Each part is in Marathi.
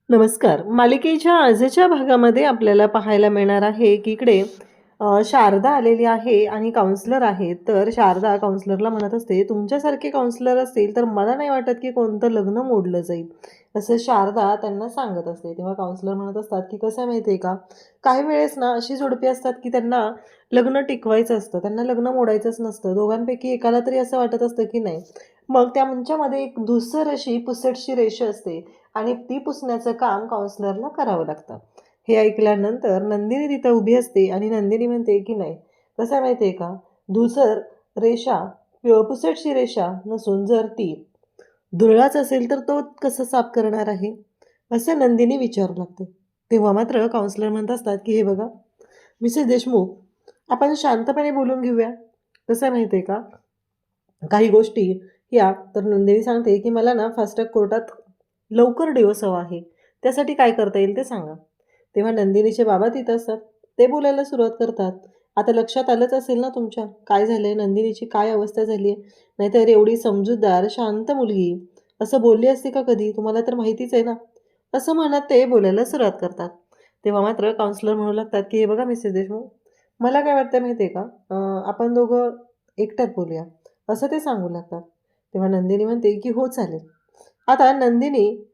नमस्कार. मालिकेच्या आजच्या भागामध्ये आपल्याला पाहायला मिळणार आहे की इकडे शारदा आलेली आहे आणि काउन्सलर आहे. तर शारदा काउन्सलरला म्हणत असते, "तुमच्यासारखे काउन्सलर असतील तर मला नाही वाटत की कोणतं लग्न मोडलं जाईल." असं शारदा त्यांना सांगत असते. तेव्हा काउन्सलर म्हणत असतात की कसं आहे माहिती आहे का, काही वेळेस ना अशी जोडपी असतात की त्यांना लग्न टिकवायचं असतं, त्यांना लग्न मोडायचंच नसतं. दोघांपैकी एकाला तरी असं वाटत असतं की नाही. मग त्यांच्यामध्ये एक धूसर अशी पुसटशी रेषा असते आणि ती पुसण्याचं काम काउन्सलरला करावं लागतं. हे ऐकल्यानंतर नंदिनी तिथं उभी असते आणि नंदिनी म्हणते की नाही, कसं आहे माहिती आहे का, धूसर रेषा पुसटशी रेषा नसून जर ती धुरळाच असेल तर तो कसं साफ करणार आहे, असं नंदिनी विचारू लागते. तेव्हा मात्र काउन्सलर म्हणत असतात की हे बघा मिसेस देशमुख, आपण शांतपणे बोलून घेऊया. कसं आहे माहिती आहे का, काही गोष्टी या तर नंदिनी सांगते की मला ना फास्ट ट्रॅक कोर्टात लवकर डिव्होर्स हवा आहे. त्यासाठी काय करता येईल ते सांगा. तेव्हा नंदिनीचे बाबा तिथं असतात. ते बोलायला सुरुवात करतात. आता लक्षात आलंच असेल ना तुमच्या, काय झालंय, नंदिनीची काय अवस्था झाली आहे. नाहीतर एवढी समजूतदार, शांत मुलगी असं बोलली असती का कधी? तुम्हाला तर माहितीच आहे ना. असं म्हणत ते बोलायला सुरुवात करतात. तेव्हा मात्र काउन्सिलर म्हणू लागतात की हे बघा मिसेस देशमुख, मला काय वाटतं माहिती आहे का, आपण दोघं एकट्यात बोलूया, असं ते सांगू लागतात. तेव्हा नंदिनी म्हणते की हो चालेल. आता नंदिनी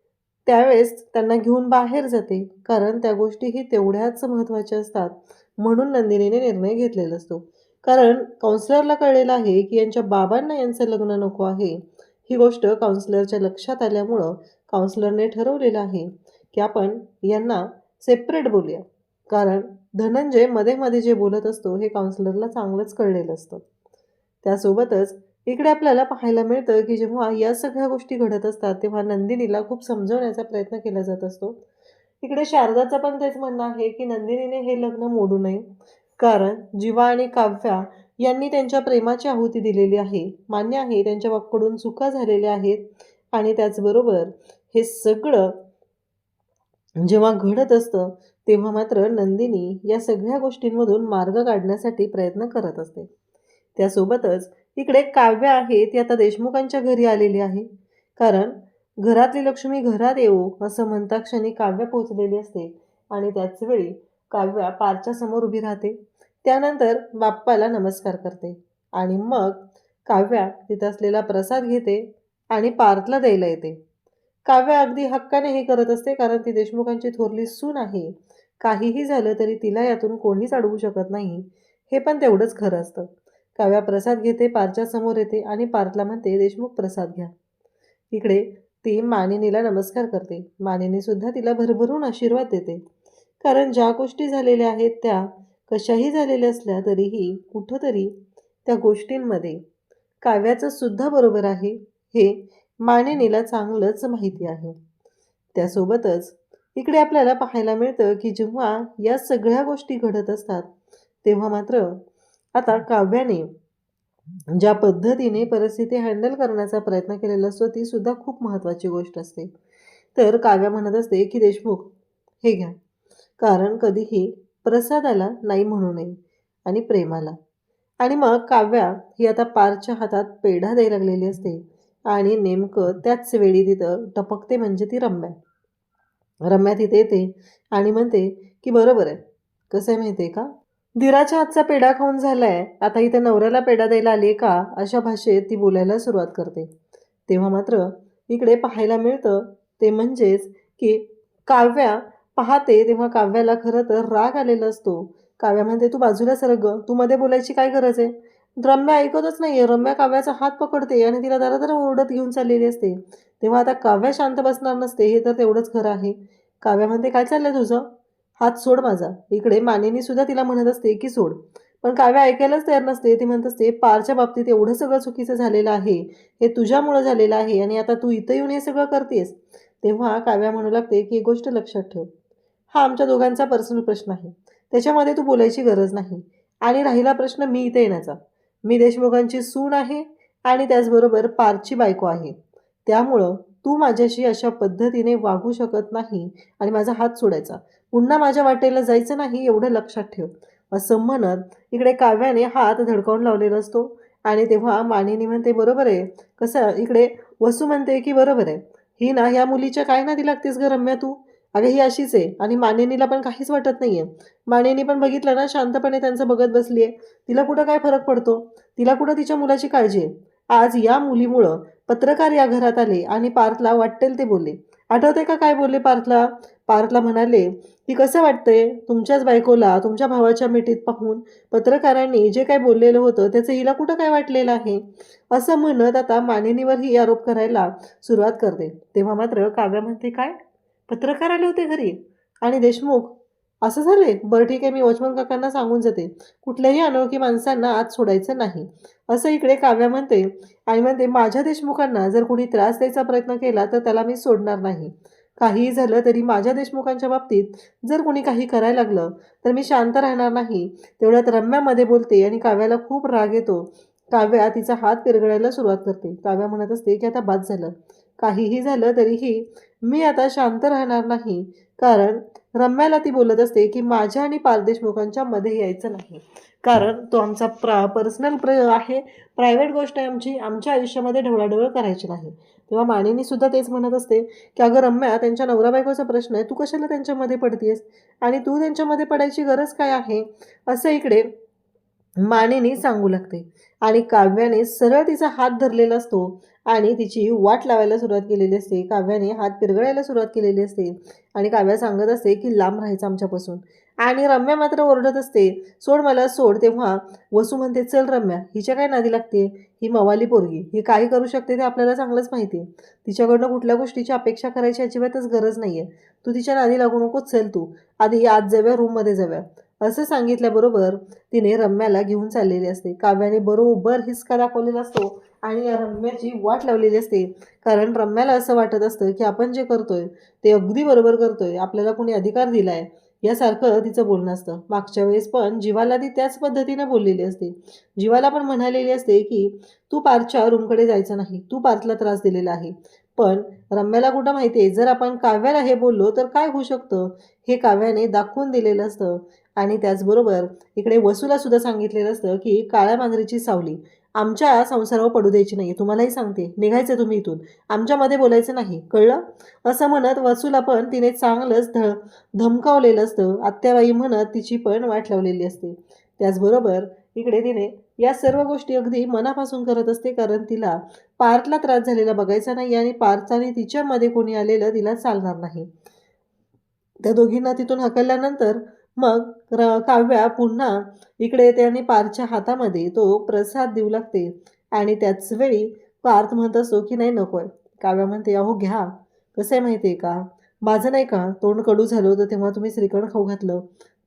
त्यावेळेस त्यांना घेऊन बाहेर जाते, कारण त्या गोष्टीही तेवढ्याच महत्त्वाच्या असतात. म्हणून नंदिनीने निर्णय घेतलेला असतो. कारण काउन्सिलरला कळलेलं आहे की यांच्या बाबांना यांचं लग्न नको आहे. ही गोष्ट काउन्सिलरच्या लक्षात आल्यामुळं काउन्सिलरने ठरवलेलं आहे की आपण यांना सेपरेट बोलूया. कारण धनंजय मध्ये-मध्ये जे बोलत असतो हे काउन्सिलरला चांगलंच कळलेलं असतं. त्यासोबतच इकडे आपल्याला पाहायला मिळतं की जेव्हा या सगळ्या गोष्टी घडत असतात तेव्हा नंदिनीला खूप समजवण्याचा प्रयत्न केला जात असतो. इकडे शारदाचं पण तेच म्हणणं आहे की नंदिनीने हे लग्न मोडू नये, कारण जीवा आणि काव्या यांनी त्यांच्या प्रेमाची आहुती दिलेली आहे. मान्य आहे त्यांच्याकडून चुका झालेल्या आहेत आणि त्याचबरोबर हे सगळं जेव्हा घडत असतं तेव्हा मात्र नंदिनी या सगळ्या गोष्टींमधून मार्ग काढण्यासाठी प्रयत्न करत असते. त्यासोबतच इकडे काव्या आहे ती आता देशमुखांच्या घरी आलेली आहे. कारण घरातली लक्ष्मी घरात येवो असं म्हणता क्षणी काव्या पोहोचलेली असते आणि त्याचवेळी काव्या पारच्या समोर उभी राहते. त्यानंतर बाप्पाला नमस्कार करते आणि मग काव्या तिथं असलेला प्रसाद घेते आणि पार्थला द्यायला येते. काव्या अगदी हक्काने हे करत असते, कारण ती देशमुखांची थोरली सून आहे. काहीही झालं तरी तिला यातून कोणीच अडवू शकत नाही. हे पण तेवढंच खरं असतं. काव्या प्रसाद घेते, पारच्या समोर येते आणि पार्थला म्हणते, "देशमुख प्रसाद घ्या." इकडे ती मानिनीला नमस्कार करते. मानिनी सुद्धा तिला भरभरून आशीर्वाद देते. कारण ज्या गोष्टी झालेल्या आहेत त्या कशाही झालेल्या असल्या तरीही कुठंतरी त्या गोष्टींमध्ये काव्याचं सुद्धा बरोबर आहे, हे मानिनीला चांगलंच माहिती आहे. त्यासोबतच इकडे आपल्याला पाहायला मिळतं की जेव्हा या सगळ्या गोष्टी घडत असतात, तेव्हा मात्र आता काव्याने ज्या पद्धतीने परिस्थिती हँडल करण्याचा प्रयत्न केलेला असतो ती सुद्धा खूप महत्त्वाची गोष्ट असते. तर काव्या म्हणत असते की देशमुख हे घ्या, कारण कधीही प्रसादाला नाही म्हणू नये आणि प्रेमाला. आणि मग काव्या ही आता पारच्या हातात पेढा द्यायला लागलेली असते आणि नेमकं त्याच वेळी तिथं टपकते म्हणजे ती रम्या. रम्या तिथे येते आणि म्हणते की बरोबर आहे. कसं आहे माहिती आहे का, दिराच्या हातचा पेढा खाऊन झालाय, आता इथं नवऱ्याला पेढा द्यायला आली का, अशा भाषेत ती बोलायला सुरुवात करते. तेव्हा मात्र इकडे पाहायला मिळतं ते म्हणजेच की काव्या पाहते तेव्हा काव्याला खरं तर राग आलेला असतो. काव्या म्हणते, "तू बाजूला सरक गं, तू मध्ये बोलायची काय गरज आहे?" रम्या ऐकतच नाहीये. रम्या काव्याचा हात पकडते आणि तिला दरादरा ओरडत घेऊन चाललेली असते. तेव्हा आता काव्या शांत बसणार नसते, हे तर तेवढंच खरं आहे. काव्या म्हणते, "काय चाललंय तुझं? हात सोड माझा." इकडे मानिनी सुद्धा तिला म्हणत असते की सोड. पण काव्या ऐकायलाच तयार नसते. ती म्हणत असते, "पारच्या बाबतीत एवढं सगळं चुकीचं झालेलं आहे. हे तुझ्यामुळं झालेलं आहे आणि आता तू इथं येऊन हे सगळं करतेस." तेव्हा काव्या म्हणू लागते की एक गोष्ट लक्षात ठेव. हा आमच्या दोघांचा पर्सनल प्रश्न आहे. त्याच्यामध्ये तू बोलायची गरज नाही. आणि राहिला प्रश्न मी इथे येण्याचा. मी देशमुखांची सून आहे आणि त्याचबरोबर पारची बायको आहे. त्यामुळं तू माझ्याशी अशा पद्धतीने वागू शकत नाही आणि माझा हात सोडायचा. पुन्हा माझ्या वाटेला जायचं नाही एवढं लक्षात ठेव. असं म्हणत इकडे काव्याने हात धडकावून लावलेला असतो आणि तेव्हा मानिनी म्हणते, "बरोबर आहे." कसं इकडे वसू म्हणते की "बरोबर आहे. ही ना ह्या मुलीच्या काय नादी लागतेस गं रम्या तू? अगं ही अशीच आहे आणि मानिनीला पण काहीच वाटत नाहीये. मानिनी पण बघितलं ना शांतपणे त्यांचं बघत बसलीये. तिला कुठं काय फरक पडतो? तिला कुठं तिच्या मुलाची काळजी आहे? आज या मुलीमुळं पत्रकार या घरात आले आणि पार्थला वाटेल ते बोलले. आठवतंय का काय बोलले पार्थला? पार्थला म्हणाले, की "कसं वाटतंय तुमच्याच बायकोला तुमच्या भावाच्या मिठीत पाहून पत्रकारांनी जे काही बोललेलं होतं त्याचं हिला कुठं काय वाटलेलं आहे?" असं म्हणत आता मानिनीवरही आरोप करायला सुरुवात करते. तेव्हा मात्र काव्या म्हणते, "काय? पत्रकार आले होते घरी आणि देशमुख असं झाले? बरं ठीक आहे, मी वॉचमन काकांना सांगून जाते. कुठल्याही अनोळखी माणसांना आत सोडायचं नाही." असं इकडे काव्या म्हणते आणि म्हणते, "माझ्या देशमुखांना जर कोणी त्रास द्यायचा प्रयत्न केला तर त्याला मी सोडणार नाही. काहीही झालं तरी माझ्या देशमुखांच्या बाबतीत जर कोणी काही करायला लागलं तर मी शांत राहणार नाही." तेवढ्यात रम्यामध्ये बोलते आणि काव्याला खूप राग येतो. काव्या तिचा हात पिरगळायला सुरुवात करते. काव्या म्हणत असते, की "आता बास झालं. काहीही झालं तरीही मी आता शांत राहणार नाही." कारण रम्याला ती बोलत असते, की माझ्या आणि पारस देशमुखांच्या मध्ये यायचं नाही. कारण तो आमचा पर्सनल आहे, प्रायव्हेट गोष्ट आहे आमची. आमच्या आयुष्यामध्ये ढवळाढवळ करायची नाही. तेव्हा मानिनीसुद्धा तेच म्हणत असते, की "अगं रम्या, त्यांच्या नवरा-बायकोचा प्रश्न आहे. तू कशाला त्यांच्यामध्ये पडतेयस? आणि तू त्यांच्यामध्ये पडायची गरज काय आहे?" असं इकडे मानेने सांगू लागते आणि काव्याने सरळ तिचा हात धरलेला असतो आणि तिची वाट लावायला सुरुवात केलेली असते. काव्याने हात पिरगळायला सुरुवात केलेली असते आणि काव्या सांगत असते, की "लांब राहायचं आमच्यापासून." आणि रम्या मात्र ओरडत असते, "सोड मला सोड." तेव्हा वसू म्हणते, "चल रम्या, हिच्या काय नादी लागते? ही मवाली पोरगी. ही काही करू शकते ते आपल्याला चांगलंच माहिती आहे. तिच्याकडनं कुठल्या गोष्टीची अपेक्षा करायची अजिबातच गरज नाही आहे. तू तिच्या नादी लागू नकोस. चल तू. आधी आत जाऊया, रूममध्ये जाऊया." असं सांगितल्याबरोबर तिने रम्याला घेऊन चाललेली असते. काव्याने बरोबर हिसका दाखवलेला असतो आणि या रम्याची वाट लावलेली असते. कारण रम्याला असं वाटत असतं, की आपण जे करतोय ते अगदी बरोबर करतोय. आपल्याला कोणी अधिकार दिलाय यासारखं तिचं बोलणं असतं. मागच्या वेळेस पण जीवाला ती त्याच पद्धतीने बोललेली असते. जीवाला पण म्हणालेली असते, की "तू पार्थच्या रूमकडे जायचं नाही. तू पार्थला त्रास दिलेला आहे." पण रम्याला कुठं माहिती आहे, जर आपण काव्याला हे बोललो तर काय होऊ शकतं हे काव्याने दाखवून दिलेलं असतं. आणि त्याचबरोबर इकडे वसूला सुद्धा सांगितलेलं असतं, की "काळ्या मांजरीची सावली आमच्या संसारावर पडू द्यायची नाही. तुम्हालाही सांगते, निघायचं तुम्ही इथून. आमच्यामध्ये बोलायचं नाही, कळलं?" असं म्हणत वसूला पण तिने चांगलंच धमकावलेलं असतं. आत्याबाई म्हणत तिची पण वाट लावलेली असते. त्याचबरोबर इकडे तिने या सर्व गोष्टी अगदी मनापासून करत असते. कारण तिला पार्थला त्रास झालेला बघायचा नाही आणि पार्थ आणि तिच्यामध्ये कोणी आलेलं तिला चालणार नाही. त्या दोघींना तिथून हकलल्यानंतर मग काव्या पुन्हा इकडे येते आणि पार्थच्या हातामध्ये तो प्रसाद देऊ लागते आणि त्याच वेळी पार्थ म्हणत असतो, की "नाही नको आहे." काव्या म्हणते, "अहो घ्या. कसं आहे माहिती आहे का, माझं नाही का तोंड कडू झालं होतं तेव्हा तुम्ही श्रीखंड खाऊ घातलं."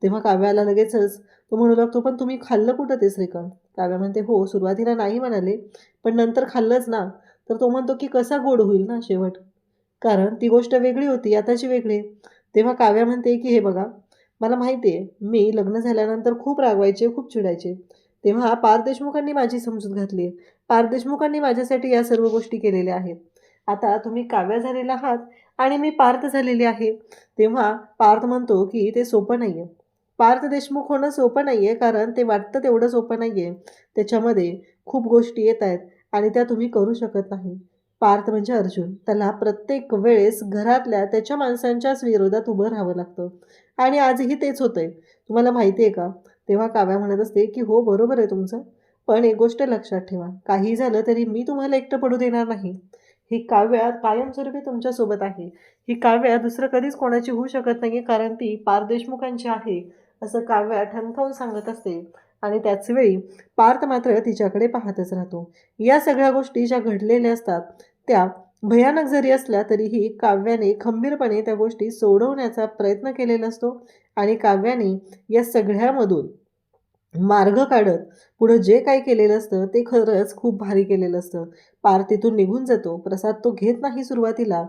तेव्हा काव्याला लगेचच तो म्हणू लागतो, "पण तुम्ही खाल्लं कुठं ते श्रीखंड?" काव्या म्हणते, "हो, सुरुवातीला नाही म्हणाले, पण नंतर खाल्लंच ना." तर तो म्हणतो, की "कसा गोड होईल ना शेवट? कारण ती गोष्ट वेगळी होती, आताची वेगळी." तेव्हा काव्या म्हणते, की "हे बघा, मला माहिती आहे, मी लग्न झाल्यानंतर खूप रागवायचे, खूप चिडायचे. तेव्हा पार्थ देशमुखांनी माझी समजूत घातली. पार्थ देशमुखांनी माझ्यासाठी या सर्व गोष्टी केलेल्या आहेत. आता तुम्ही काव्या झालेला आहात आणि मी पार्थ झालेली आहे." तेव्हा पार्थ म्हणतो, की "ते सोपं नाही आहे. पार्थ देशमुख होणं सोपं नाही आहे, कारण ते वाटतं तेवढं सोपं नाही आहे. त्याच्यामध्ये खूप गोष्टी येत आहेत आणि त्या तुम्ही करू शकत नाही." पार्थ म्हणजे अर्जुन. त्याला प्रत्येक वेळेस घरातल्या त्याच्या माणसांच्याच विरोधात उभं राहावं लागतं आणि आजही तेच होतंय. तुम्हाला माहिती आहे का? तेव्हा काव्या म्हणत असते, की "हो, बरोबर आहे तुमचं. पण एक गोष्ट लक्षात ठेवा, काही झालं तरी मी तुम्हाला एकटं पडू देणार नाही. ही काव्या कायमस्वरूपी तुमच्यासोबत आहे. ही काव्या दुसरं कधीच कोणाची होऊ शकत नाही कारण ती पार्थ देशमुखांची आहे." असं काव्या ठणकावून सांगत असते आणि त्याचवेळी पार्थ मात्र तिच्याकडे पाहतच राहतो. या सगळ्या गोष्टी ज्या घडलेल्या असतात त्या भयानक जरी असल्या तरीही काव्याने खंबीरपणे त्या गोष्टी सोडवण्याचा प्रयत्न केलेला असतो आणि काव्याने या सगळ्यामधून मार्ग काढत पुढं जे काही केलेलं असतं ते खरंच खूप भारी केलेलं असतं. पार्थ तिथून निघून जातो. प्रसाद तो घेत नाही सुरुवातीला,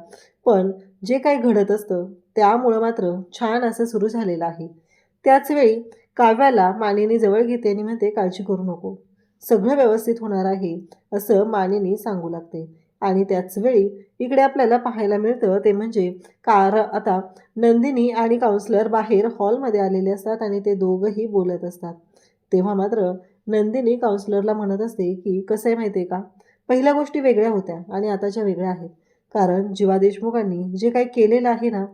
पण जे काही घडत असतं त्यामुळं मात्र छान असं सुरू झालेलं आहे. त्याचवेळी काव्याला मानिनी जवळ घेते आणि म्हणते, "काळजी करू नको. सगळं व्यवस्थित होणार आहे." असं मानिनी सांगू लागते. आणि त्याचवेळी इकडे आपल्याला पाहायला मिळतं ते म्हणजे आता नंदिनी आणि काउन्सलर बाहेर हॉलमध्ये आलेले असतात आणि ते दोघंही बोलत असतात. तेव्हा मात्र नंदिनी काउन्सलरला म्हणत असते, की "कसं आहे माहिती आहे का, पहिल्या गोष्टी वेगळ्या होत्या आणि आताच्या वेगळ्या आहेत. कारण जीवा देशमुखांनी जे काही केलेलं आहे ना,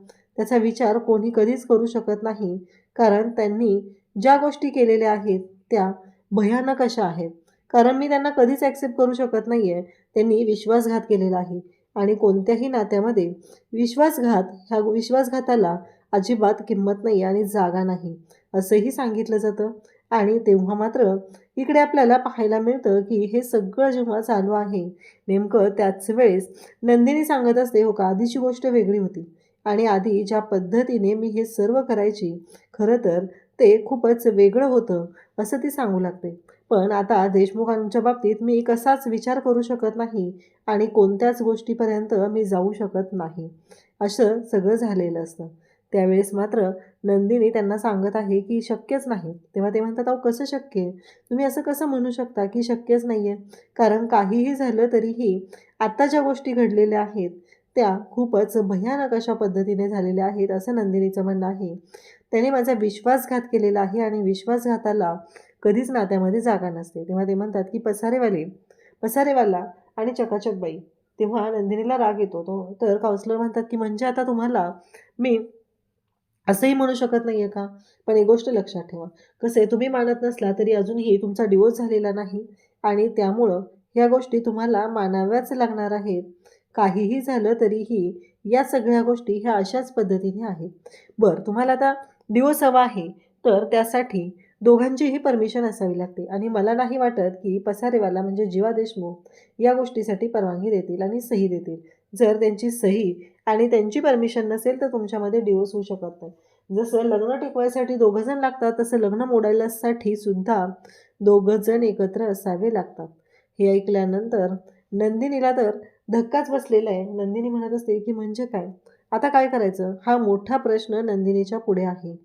त्याचा विचार कोणी कधीच करू शकत नाही, कारण त्यांनी ज्या गोष्टी केलेल्या आहेत त्या भयानक अशा आहेत. कारण मी त्यांना कधीच ॲक्सेप्ट करू शकत नाही आहे. त्यांनी विश्वासघात केलेला आहे आणि कोणत्याही नात्यामध्ये ह्या विश्वासघाताला अजिबात किंमत नाही आणि जागा नाही, असंही सांगितलं जातं. आणि तेव्हा मात्र इकडे आपल्याला पाहायला मिळतं की हे सगळं जेव्हा चालू आहे, नेमकं त्याच वेळेस नंदिनी सांगत असते, हो का, आधीची गोष्ट वेगळी होती आणि आधी ज्या पद्धतीने मी हे सर्व करायची, खरं तर ते खूपच वेगळं होतं, असं ती सांगू लागते. पण आता देशमुखांच्या बाबतीत मी कसाच विचार करू शकत नाही आणि कोणत्याच गोष्टीपर्यंत मी जाऊ शकत नाही, असं सगळं झालेलं असतं. त्यावेळेस मात्र नंदिनी त्यांना सांगत आहे की शक्यच नाही. तेव्हा ते म्हणतात, अहो कसं शक्य आहे? तुम्ही असं कसं म्हणू शकता की शक्यच नाही आहे? कारण काहीही झालं तरीही आत्ता ज्या गोष्टी घडलेल्या आहेत त्या खूपच भयानक अशा पद्धतीने झालेल्या आहेत, असं नंदिनीचं म्हणणं आहे. त्याने माझा विश्वासघात केलेला आहे आणि विश्वासघाताला कधीच नात्यामध्ये जागा नसते. तेव्हा ते म्हणतात की पसारेवाला आणि चकाचक बाई. तेव्हा नंदिनीला राग येतो. तर काउन्सिलर म्हणतात की म्हणजे आता तुम्हाला मी असंही म्हणू शकत नाही आहे का? पण एक गोष्ट लक्षात ठेवा, कसं आहे, तुम्ही मानत नसला तरी अजूनही तुमचा डिव्होर्स झालेला नाही आणि त्यामुळं ह्या गोष्टी तुम्हाला मानाव्याच लागणार आहेत. काहीही झालं तरीही या सगळ्या गोष्टी ह्या अशाच पद्धतीने आहेत. बरं, तुम्हाला आता डिव्होर्स हवा आहे, तर त्यासाठी दोघांचीही परमिशन असावी लागते आणि मला नाही वाटत की पसारेवाला म्हणजे जीवा देशमुख या गोष्टीसाठी परवानगी देतील आणि सही देतील. जर त्यांची सही आणि त्यांची परमिशन नसेल तर तुमच्यामध्ये डिव्होर्स होऊ शकत नाही. जसं लग्न टिकवायसाठी दोघं जण लागतात, तसं लग्न मोडायलासाठी सुद्धा दोघं जण एकत्र असावे लागतात. हे ऐकल्यानंतर नंदिनीला तर धक्काच बसलेला आहे. नंदिनी म्हणत असते की म्हणजे काय? आता काय करायचं? हा मोठा प्रश्न नंदिनीच्या पुढे आहे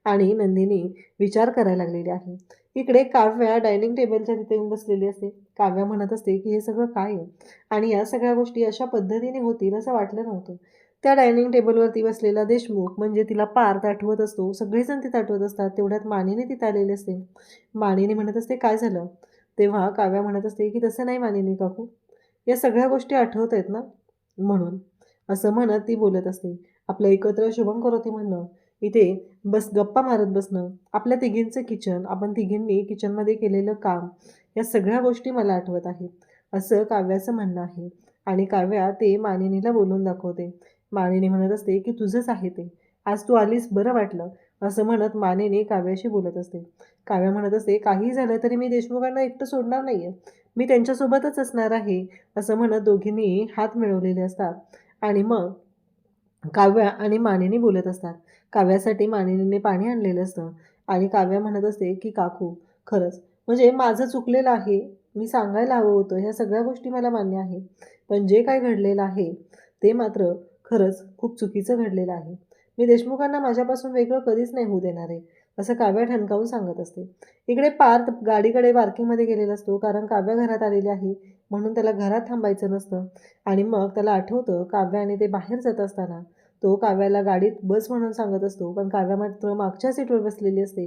आणि नंदिनी विचार करायला लागलेली आहे. इकडे काव्या डायनिंग टेबलच्या तिथे येऊन बसलेली असते. काव्या म्हणत असते की हे सगळं काय आहे? आणि या सगळ्या गोष्टी अशा पद्धतीने होतील असं वाटलं नव्हतं. त्या डायनिंग टेबलवरती बसलेला देशमुख म्हणजे तिला पार्थ आठवत असतो. सगळेजण तिथं आठवत असतात. तेवढ्यात मानिनी तिथं आलेली असते. मानिनी म्हणत असते, काय झालं? तेव्हा काव्या म्हणत असते की तसं नाही मानिनी काकू, या सगळ्या गोष्टी आठवत आहेत ना, म्हणून. असं म्हणत ती बोलत असते. आपलं एकत्र शुभम करोती म्हणणं, इथे गप्पा मारत बसणं, आपल्या तिघींचं किचन, आपण तिघींनी किचनमध्ये केलेलं काम, या सगळ्या गोष्टी मला आठवत आहेत, असं काव्याचं म्हणणं आहे. आणि काव्या ते मानिनीला बोलून दाखवते. मानिनी म्हणत असते की तुझंच आहे ते, आज तू आलीस बरं वाटलं, असं म्हणत मानिनी काव्याशी बोलत असते. काव्या म्हणत असते, काही झालं तरी मी देशमुखांना एकटं सोडणार नाही आहे, मी त्यांच्यासोबतच असणार आहे, असं म्हणत दोघींनी हात मिळवलेले असतात. आणि मग काव्या आणि मानिनी बोलत असतात. काव्यासाठी मानिनीने पाणी आणलेलं असतं आणि काव्या म्हणत असते की काकू, खरंच म्हणजे माझं चुकलेलं आहे, मी सांगायला हवं होतं, ह्या सगळ्या गोष्टी मला मान्य आहे, पण जे काय घडलेलं आहे ते मात्र खरंच खूप चुकीचं घडलेलं आहे. मी देशमुखांना माझ्यापासून वेगळं कधीच नाही होऊ देणार आहे, असं काव्या ठणकावून सांगत असते. इकडे पार्थ गाडीकडे पार्किंगमध्ये गेलेला असतो, कारण काव्या घरात आलेली आहे म्हणून त्याला घरात थांबायचं नसतं. आणि मग त्याला आठवतं काव्या आणि ते बाहेर जात असताना तो काव्याला गाडीत बस म्हणून सांगत असतो, पण काव्या मात्र मागच्या सीटवर बसलेली असते.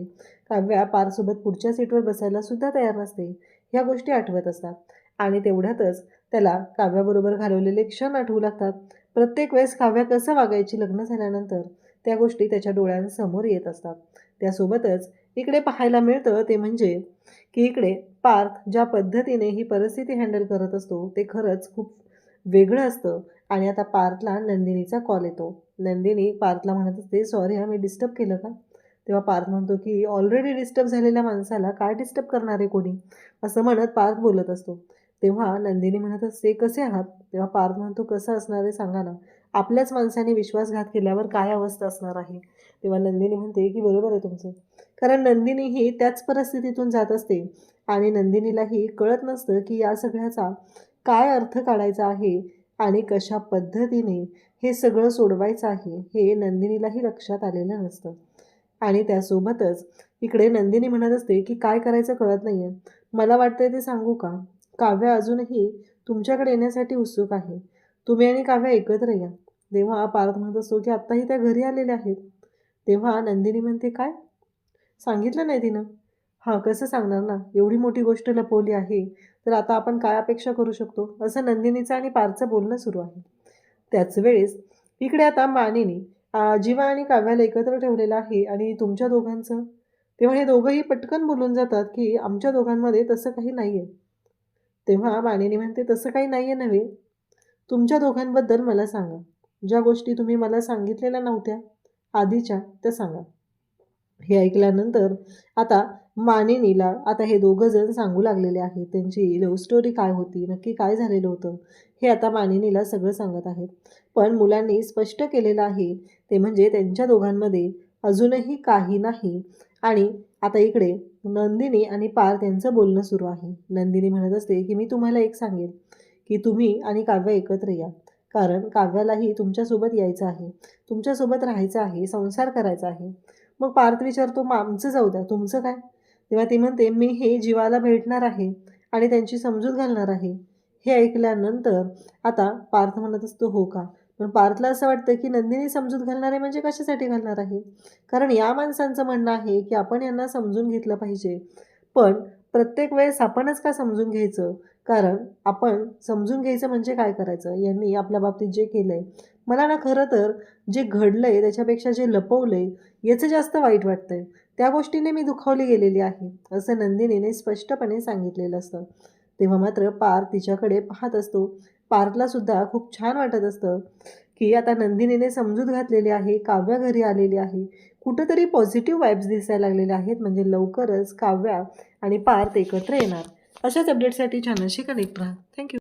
काव्या पारसोबत पुढच्या सीटवर बसायला सुद्धा तयार नसते. ह्या गोष्टी आठवत असतात आणि तेवढ्यातच त्याला काव्याबरोबर घालवलेले क्षण आठवू लागतात. प्रत्येक वेळेस काव्या कसं वागायची लग्न झाल्यानंतर, त्या गोष्टी त्याच्या डोळ्यांसमोर येत असतात. त्यासोबतच इकडे पाहायला मिळतं ते म्हणजे की इकडे पार्थ ज्या पद्धतीने ही परिस्थिती हँडल करत असतो ते खरंच खूप वेगळं असतं. आणि आता पार्थला नंदिनीचा कॉल येतो. नंदिनी पार्थला म्हणत असते, सॉरी मी डिस्टर्ब केलं का? तेव्हा पार्थ म्हणतो की ऑलरेडी डिस्टर्ब झालेल्या माणसाला काय डिस्टर्ब करणार आहे कोणी, असं म्हणत पार्थ बोलत असतो. तेव्हा नंदिनी म्हणत असते, कसे आहात? तेव्हा पार्थ म्हणतो, कसं असणार आहे सांगा ना, आपल्याच माणसाने विश्वासघात केल्यावर काय अवस्था असणार आहे? तेव्हा नंदिनी म्हणते की बरोबर आहे तुमचं, कारण नंदिनी ही त्याच परिस्थितीतून जात असते आणि नंदिनीलाही कळत नसतं की या सगळ्याचा काय अर्थ काढायचा आहे आणि कशा पद्धतीने हे सगळं सोडवायचं आहे, हे नंदिनीलाही लक्षात आलेलं नसतं. आणि त्यासोबतच इकडे नंदिनी म्हणत असते की काय करायचं कळत नाही आहे, मला वाटतंय ते सांगू का, काव्या अजूनही तुमच्याकडे येण्यासाठी उत्सुक आहे, तुम्ही आणि काव्या एकत्र या. तेव्हा पार्थ म्हणत असतो की आत्ताही त्या घरी आलेल्या आहेत. तेव्हा नंदिनी म्हणते, काय सांगितलं नाही तिनं? हां, कसं सांगणार ना, एवढी मोठी गोष्ट लपवली आहे, तर आता आपण काय अपेक्षा करू शकतो, असं नंदिनीचं आणि पार्थचं बोलणं सुरू आहे. त्याच वेळेस इकडे आता मानिनी जीवा आणि काव्याला एकत्र ठेवलेलं आहे आणि तुमच्या दोघांचं. तेव्हा हे दोघंही पटकन बोलून जातात की आमच्या दोघांमध्ये तसं काही नाही आहे. तेव्हा मानिनी म्हणते, तसं काही नाही आहे नव्हे. तुमच्या दोघांबद्दल मला सांगा. ज्या गोष्टी तुम्ही मला सांगितलेल्या नव्हत्या आधीच्या, त्या सांगा. हे ऐकल्यानंतर आता मानिनीला आता हे दोघं जण सांगू लागलेले आहेत. त्यांची लव्ह स्टोरी काय होती, नक्की काय झालेलं होतं, हे आता मानिनीला सगळं सांगत आहेत. पण मुलांनी स्पष्ट केलेलं आहे ते म्हणजे त्यांच्या दोघांमध्ये अजूनही काही नाही. आणि आता इकडे नंदिनी आणि पार्थ यांचं बोलणं सुरू आहे. नंदिनी म्हणत असते की मी तुम्हाला एक सांगेन की तुम्ही आणि काव्य एकत्र या. कारण काव्यालाही तुमच्यासोबत यायचं आहे, तुमच्यासोबत राहायचं आहे, संसार करायचा आहे. मग पार्थ विचारतो, मग आमचं जाऊ द्या, तुमचं काय? तेव्हा ती म्हणते, मी हे जीवाला भेटणार आहे आणि त्यांची समजूत घालणार आहे. हे ऐकल्यानंतर आता पार्थ म्हणत असतो, हो का? पण पार्थला असं वाटतं की नंदिनी समजूत घालणार आहे म्हणजे कशासाठी घालणार आहे? कारण या माणसांचं म्हणणं आहे की आपण यांना समजून घेतलं पाहिजे. पण प्रत्येक वेळेस आपणच का समजून घ्यायचं? कारण आपण समजून घ्यायचं म्हणजे काय करायचं? यांनी आपल्या बाबतीत जे केलंय, मला ना खरं तर जे घडलंय त्याच्यापेक्षा जे लपवलंय याचं जास्त वाईट वाटतंय. त्या गोष्टीने मी दुखावली गेलेली आहे, असं नंदिनीने स्पष्टपणे सांगितलेलं असतं. तेव्हा मात्र पार्थ तिच्याकडे पाहत असतो. पार्थला सुद्धा खूप छान वाटत असतं की आता नंदिनीने समजूत घातलेली आहे, काव्या घरी आलेली आहे. कुठंतरी पॉझिटिव्ह वाईब्स दिसायला लागलेल्या आहेत. म्हणजे लवकरच काव्या आणि पार्थ एकत्र येणार. अशाच अपडेटसाठी चॅनलशी कनेक्ट राहा. थँक्यू.